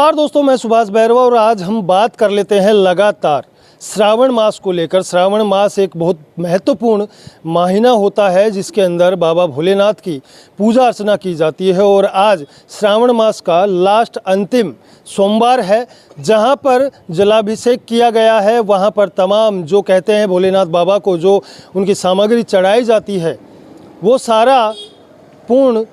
नमस्कार दोस्तों, मैं सुभाष बैरवा और आज हम बात कर लेते हैं लगातार श्रावण मास को लेकर। श्रावण मास एक बहुत महत्वपूर्ण महीना होता है जिसके अंदर बाबा भोलेनाथ की पूजा अर्चना की जाती है और आज श्रावण मास का लास्ट अंतिम सोमवार है, जहां पर जलाभिषेक किया गया है। वहां पर तमाम जो कहते हैं भोलेनाथ बाबा को जो उनकी सामग्री चढ़ाई जाती है वो सारा पूर्ण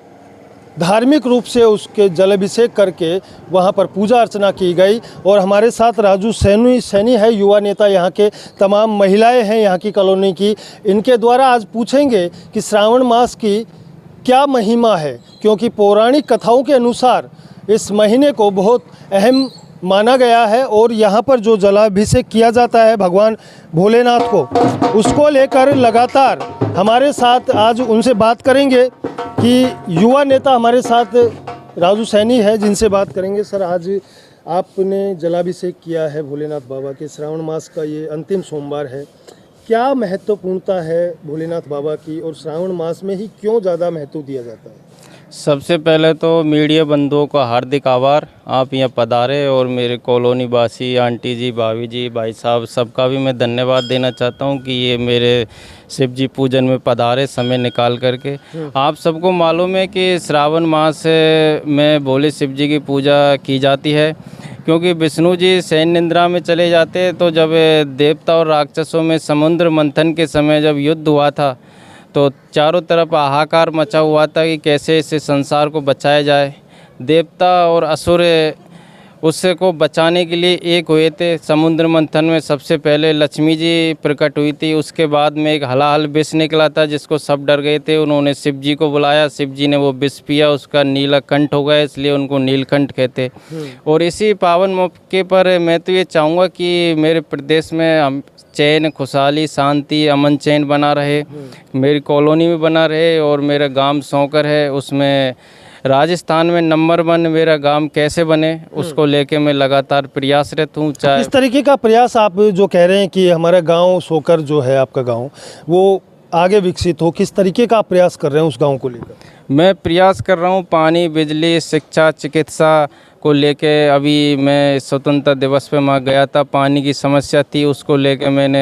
धार्मिक रूप से उसके जलाभिषेक करके वहाँ पर पूजा अर्चना की गई। और हमारे साथ राजू सैनी है, युवा नेता, यहाँ के तमाम महिलाएं हैं यहाँ की कॉलोनी की। इनके द्वारा आज पूछेंगे कि श्रावण मास की क्या महिमा है, क्योंकि पौराणिक कथाओं के अनुसार इस महीने को बहुत अहम माना गया है और यहाँ पर जो जलाभिषेक किया जाता है भगवान भोलेनाथ को, उसको लेकर लगातार हमारे साथ आज उनसे बात करेंगे कि युवा नेता हमारे साथ राजू सैनी है जिनसे बात करेंगे। सर, आज आपने जलाभिषेक किया है भोलेनाथ बाबा के, श्रावण मास का ये अंतिम सोमवार है, क्या महत्वपूर्णता है भोलेनाथ बाबा की और श्रावण मास में ही क्यों ज़्यादा महत्व दिया जाता है? सबसे पहले तो मीडिया बंधुओं का हार्दिक आभार, आप यहाँ पधारे और मेरे कॉलोनी वासी आंटी जी, भाभी जी, भाई साहब सबका भी मैं धन्यवाद देना चाहता हूँ कि ये मेरे शिव जी पूजन में पधारे समय निकाल करके। आप सबको मालूम है कि श्रावण मास में भोले शिव जी की पूजा की जाती है, क्योंकि विष्णु जी शयन निद्रा में चले जाते हैं। तो जब देवता और राक्षसों में समुद्र मंथन के समय जब युद्ध हुआ था तो चारों तरफ हाहाकार मचा हुआ था कि कैसे इस संसार को बचाया जाए। देवता और असुर उससे को बचाने के लिए एक हुए थे। समुद्र मंथन में सबसे पहले लक्ष्मी जी प्रकट हुई थी, उसके बाद में एक हलाहल विष निकला था जिसको सब डर गए थे। उन्होंने शिव जी को बुलाया, शिव जी ने वो विष पिया, उसका नीलकंठ हो गया, इसलिए उनको नीलकंठ कहते। और इसी पावन मौके पर मैं तो ये चाहूँगा कि मेरे प्रदेश में चैन, खुशहाली, शांति, अमन चैन बना रहे, मेरी कॉलोनी में बना रहे। और मेरा गांव सौकर है, उसमें राजस्थान में नंबर 1 मेरा गांव कैसे बने उसको लेके मैं लगातार प्रयासरत हूँ। चाहे किस तरीके का प्रयास आप जो कह रहे हैं कि हमारा गांव सोकर जो है आपका गांव वो आगे विकसित हो, किस तरीके का आप प्रयास कर रहे हैं उस गांव को लेकर? मैं प्रयास कर रहा हूँ पानी, बिजली, शिक्षा, चिकित्सा को लेके। अभी मैं स्वतंत्रता दिवस पे मैं गया था, पानी की समस्या थी, उसको लेके मैंने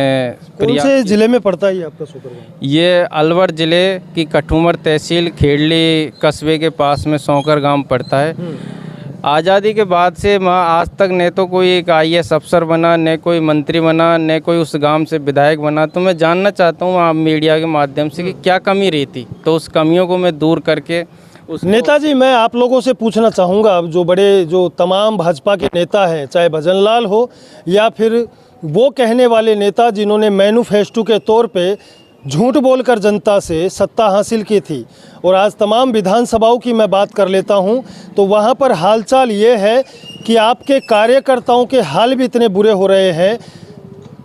कौन से ज़िले में पड़ता है ये आपका सोकर गाँव? ये अलवर ज़िले की कठूमर तहसील खेड़ली कस्बे के पास में सोकर गांव पड़ता है। आज़ादी के बाद से मैं आज तक न तो कोई एक IAS अफसर बना, न कोई मंत्री बना, न कोई उस गांव से विधायक बना। तो मैं जानना चाहता हूं आप मीडिया के माध्यम से कि क्या कमी रही थी, तो उस कमियों को मैं दूर करके नेताजी, मैं आप लोगों से पूछना चाहूँगा, जो तमाम भाजपा के नेता हैं, चाहे भजन लाल हो या फिर वो कहने वाले नेता जिन्होंने मैनिफेस्टो के तौर पे झूठ बोलकर जनता से सत्ता हासिल की थी, और आज तमाम विधानसभाओं की मैं बात कर लेता हूं तो वहां पर हालचाल ये है कि आपके कार्यकर्ताओं के हाल भी इतने बुरे हो रहे हैं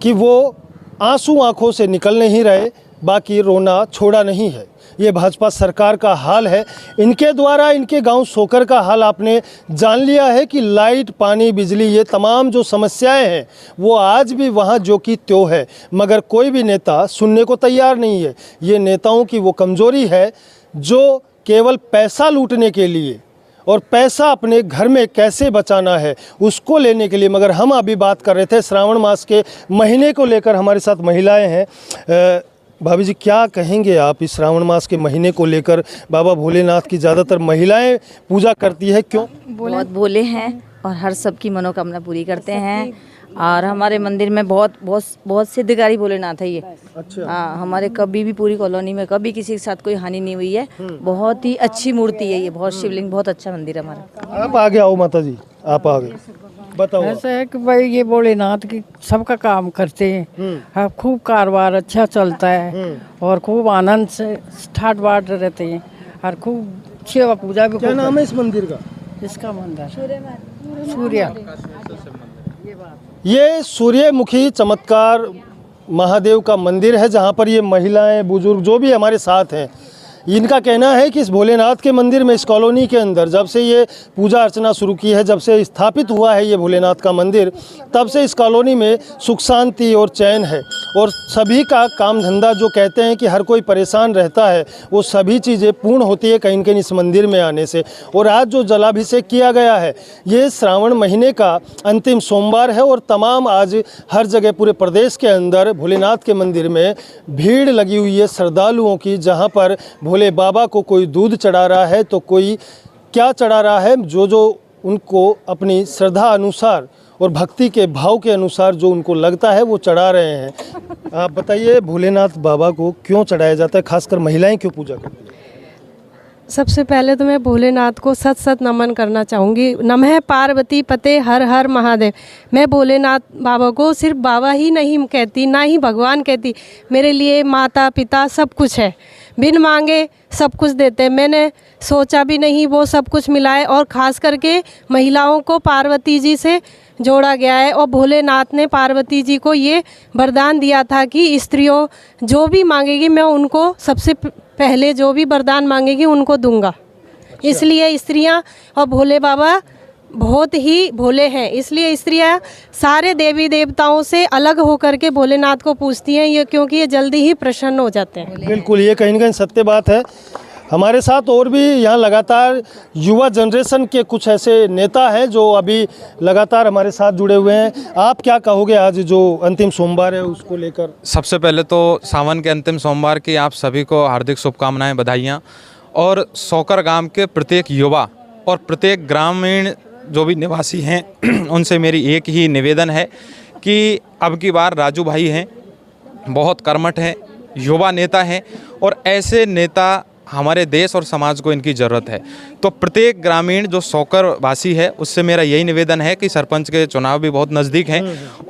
कि वो आंसू आंखों से निकल नहीं रहे, बाकी रोना छोड़ा नहीं है। ये भाजपा सरकार का हाल है। इनके द्वारा इनके गांव सोकर का हाल आपने जान लिया है कि लाइट, पानी, बिजली, ये तमाम जो समस्याएं हैं वो आज भी वहां जो कि त्यों है, मगर कोई भी नेता सुनने को तैयार नहीं है। ये नेताओं की वो कमज़ोरी है जो केवल पैसा लूटने के लिए और पैसा अपने घर में कैसे बचाना है उसको लेने के लिए। मगर हम अभी बात कर रहे थे श्रावण मास के महीने को लेकर, हमारे साथ महिलाएँ हैं। भाभी जी, क्या कहेंगे आप इस श्रावण मास के महीने को लेकर? बाबा भोलेनाथ की ज़्यादातर महिलाएं पूजा करती है, क्यों? बहुत भोले हैं और हर सबकी मनोकामना पूरी करते हैं। और हमारे मंदिर में बहुत सिद्धकारी भोलेनाथ है ये। अच्छा। हाँ, हमारे कभी भी पूरी कॉलोनी में कभी किसी के साथ कोई हानि नहीं हुई है। बहुत ही अच्छी मूर्ति है ये, बहुत शिवलिंग, बहुत अच्छा मंदिर है हमारा। आप आगे आओ माता जी, आप आगे बताओ। ऐसा है कि भाई ये भोलेनाथ की सबका काम करते हैं। हाँ, खूब कारोबार अच्छा चलता है और खूब आनंद से ठाट बाट रहते हैं और खूब सेवा पूजा भी। क्या नाम है इस मंदिर का? इसका मंदिर सूर्य, ये सूर्यमुखी चमत्कार महादेव का मंदिर है, जहाँ पर ये महिलाएं, बुजुर्ग जो भी हमारे साथ हैं, इनका कहना है कि इस भोलेनाथ के मंदिर में, इस कॉलोनी के अंदर जब से ये पूजा अर्चना शुरू की है, जब से स्थापित हुआ है ये भोलेनाथ का मंदिर, तब से इस कॉलोनी में सुख शांति और चैन है। और सभी का काम धंधा, जो कहते हैं कि हर कोई परेशान रहता है, वो सभी चीज़ें पूर्ण होती है कहीं न कहीं इस मंदिर में आने से। और आज जो जलाभिषेक किया गया है, ये श्रावण महीने का अंतिम सोमवार है और तमाम आज हर जगह पूरे प्रदेश के अंदर भोलेनाथ के मंदिर में भीड़ लगी हुई है श्रद्धालुओं की, जहाँ पर भोले बाबा को कोई दूध चढ़ा रहा है तो कोई क्या चढ़ा रहा है, जो उनको अपनी श्रद्धा अनुसार और भक्ति के भाव के अनुसार जो उनको लगता है वो चढ़ा रहे हैं। आप बताइए, भोलेनाथ बाबा को क्यों चढ़ाया जाता है, खासकर महिलाएं क्यों पूजा करती हैं? सबसे पहले तो मैं भोलेनाथ को सत सत नमन करना चाहूँगी। नमः पार्वती पते हर हर महादेव। मैं भोलेनाथ बाबा को सिर्फ बाबा ही नहीं कहती, ना ही भगवान कहती, मेरे लिए माता पिता सब कुछ है। बिन मांगे सब कुछ देते, मैंने सोचा भी नहीं वो सब कुछ मिलाए। और ख़ास करके महिलाओं को पार्वती जी से जोड़ा गया है और भोलेनाथ ने पार्वती जी को ये वरदान दिया था कि स्त्रियों जो भी मांगेगी मैं उनको सबसे पहले जो भी वरदान मांगेगी उनको दूंगा। इसलिए स्त्रियां और भोले बाबा बहुत ही भोले हैं, इसलिए स्त्रियां सारे देवी देवताओं से अलग होकर के भोलेनाथ को पूजती हैं, ये क्योंकि ये जल्दी ही प्रसन्न हो जाते हैं। बिल्कुल, ये कहीं न कहीं सत्य बात है। हमारे साथ और भी यहाँ लगातार युवा जनरेशन के कुछ ऐसे नेता हैं जो अभी लगातार हमारे साथ जुड़े हुए हैं। आप क्या कहोगे आज जो अंतिम सोमवार है उसको लेकर? सबसे पहले तो सावन के अंतिम सोमवार की आप सभी को हार्दिक शुभकामनाएं, बधाइयाँ। और सोकर गांव के प्रत्येक युवा और प्रत्येक ग्रामीण जो भी निवासी हैं उनसे मेरी एक ही निवेदन है कि अब की बार राजू भाई हैं, बहुत कर्मठ हैं, युवा नेता हैं और ऐसे नेता हमारे देश और समाज को इनकी ज़रूरत है। तो प्रत्येक ग्रामीण जो सोकर वासी है उससे मेरा यही निवेदन है कि सरपंच के चुनाव भी बहुत नज़दीक हैं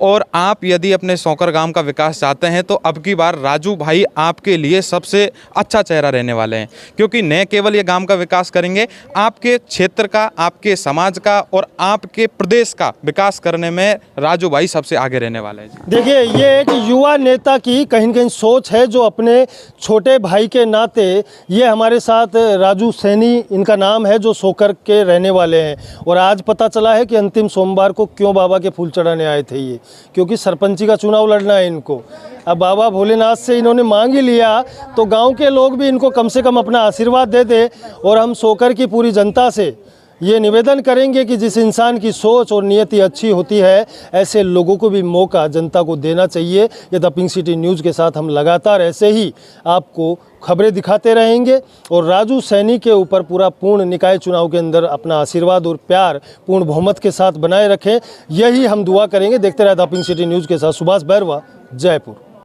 और आप यदि अपने सोकर गांव का विकास चाहते हैं तो अब की बार राजू भाई आपके लिए सबसे अच्छा चेहरा रहने वाले हैं, क्योंकि न केवल ये गांव का विकास करेंगे, आपके क्षेत्र का, आपके समाज का और आपके प्रदेश का विकास करने में राजू भाई सबसे आगे रहने वाले हैं। देखिए, ये एक युवा नेता की कहीं न कहीं सोच है जो अपने छोटे भाई के नाते, ये हमारे साथ राजू सैनी इनका नाम है, जो सोकर के रहने वाले हैं। और आज पता चला है कि अंतिम सोमवार को क्यों बाबा के फूल चढ़ाने आए थे ये, क्योंकि सरपंची का चुनाव लड़ना है इनको। अब बाबा भोलेनाथ से इन्होंने मांग ही लिया तो गांव के लोग भी इनको कम से कम अपना आशीर्वाद दे दे। और हम सोकर की पूरी जनता से ये निवेदन करेंगे कि जिस इंसान की सोच और नियति अच्छी होती है, ऐसे लोगों को भी मौका जनता को देना चाहिए। ये द पिंक सिटी न्यूज़ के साथ हम लगातार ऐसे ही आपको खबरें दिखाते रहेंगे और राजू सैनी के ऊपर पूरा पूर्ण निकाय चुनाव के अंदर अपना आशीर्वाद और प्यार पूर्ण बहुमत के साथ बनाए रखें, यही हम दुआ करेंगे। देखते रहे द पिंक सिटी न्यूज़ के साथ सुभाष बैरवा, जयपुर।